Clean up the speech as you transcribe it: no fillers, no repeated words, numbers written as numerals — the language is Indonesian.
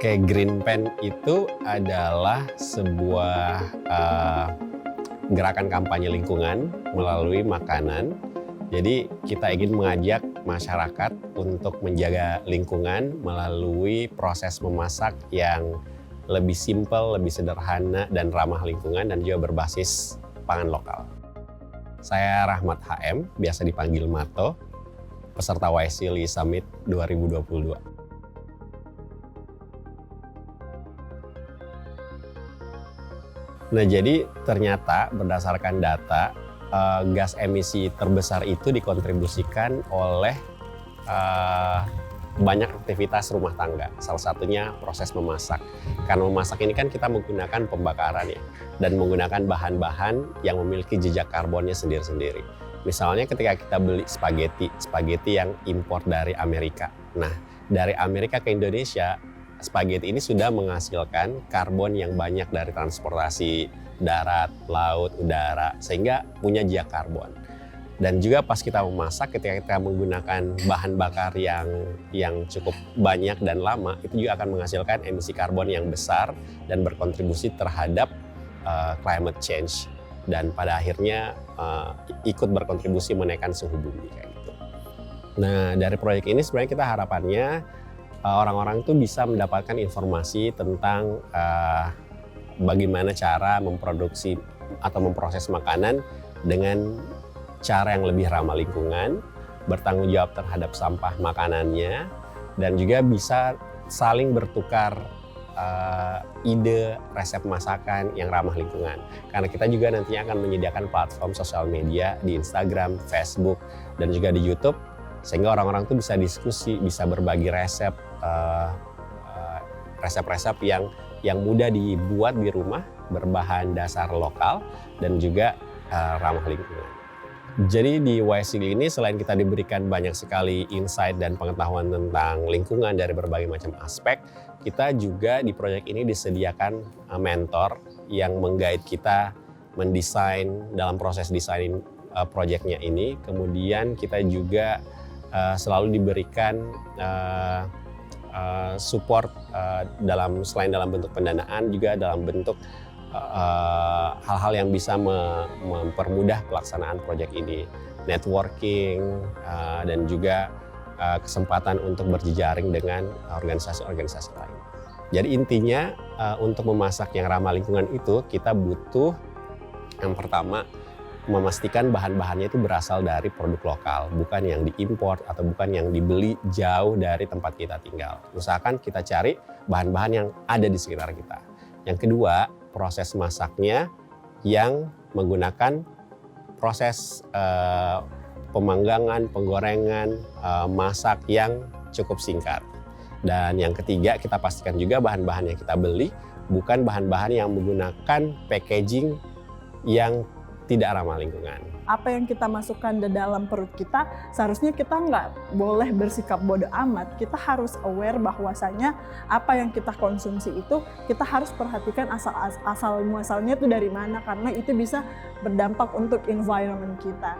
Oke, Green Pen itu adalah sebuah gerakan kampanye lingkungan melalui makanan. Jadi kita ingin mengajak masyarakat untuk menjaga lingkungan melalui proses memasak yang lebih simpel, lebih sederhana, dan ramah lingkungan, dan juga berbasis pangan lokal. Saya Rahmat HM, biasa dipanggil Mato, peserta YSEALI Summit 2022. Nah, jadi ternyata berdasarkan data, gas emisi terbesar itu dikontribusikan oleh banyak aktivitas rumah tangga. Salah satunya proses memasak. Karena memasak ini kan kita menggunakan pembakaran ya, dan menggunakan bahan-bahan yang memiliki jejak karbonnya sendiri-sendiri. Misalnya ketika kita beli spaghetti yang impor dari Amerika. Nah, dari Amerika ke Indonesia, spaghetti ini sudah menghasilkan karbon yang banyak dari transportasi darat, laut, udara, sehingga punya jejak karbon. Dan juga pas kita memasak, ketika kita menggunakan bahan bakar yang cukup banyak dan lama, itu juga akan menghasilkan emisi karbon yang besar dan berkontribusi terhadap climate change. Dan pada akhirnya ikut berkontribusi menaikkan suhu bumi kayak gitu. Nah, dari proyek ini sebenarnya kita harapannya orang-orang itu bisa mendapatkan informasi tentang bagaimana cara memproduksi atau memproses makanan dengan cara yang lebih ramah lingkungan, bertanggung jawab terhadap sampah makanannya, dan juga bisa saling bertukar ide resep masakan yang ramah lingkungan. Karena kita juga nantinya akan menyediakan platform sosial media di Instagram, Facebook, dan juga di YouTube, sehingga orang-orang tuh bisa diskusi, bisa berbagi resep, resep-resep yang mudah dibuat di rumah, berbahan dasar lokal, dan juga ramah lingkungan. Jadi di YSEALI ini selain kita diberikan banyak sekali insight dan pengetahuan tentang lingkungan dari berbagai macam aspek, kita juga di proyek ini disediakan mentor yang meng-guide kita mendesain dalam proses desain proyeknya ini. Kemudian kita juga selalu diberikan support selain dalam bentuk pendanaan, juga dalam bentuk hal-hal yang bisa mempermudah pelaksanaan proyek ini, networking, dan juga kesempatan untuk berjejaring dengan organisasi-organisasi lain. Jadi intinya untuk memasak yang ramah lingkungan itu kita butuh yang pertama memastikan bahan-bahannya itu berasal dari produk lokal, bukan yang diimpor atau bukan yang dibeli jauh dari tempat kita tinggal. Usahakan kita cari bahan-bahan yang ada di sekitar kita. Yang kedua, proses masaknya yang menggunakan proses pemanggangan, penggorengan, masak yang cukup singkat. Dan yang ketiga, kita pastikan juga bahan-bahan yang kita beli bukan bahan-bahan yang menggunakan packaging yang tidak ramah lingkungan. Apa yang kita masukkan di dalam perut kita, seharusnya kita nggak boleh bersikap bodoh amat. Kita harus aware bahwasanya apa yang kita konsumsi itu kita harus perhatikan asal muasalnya itu dari mana, karena itu bisa berdampak untuk environment kita.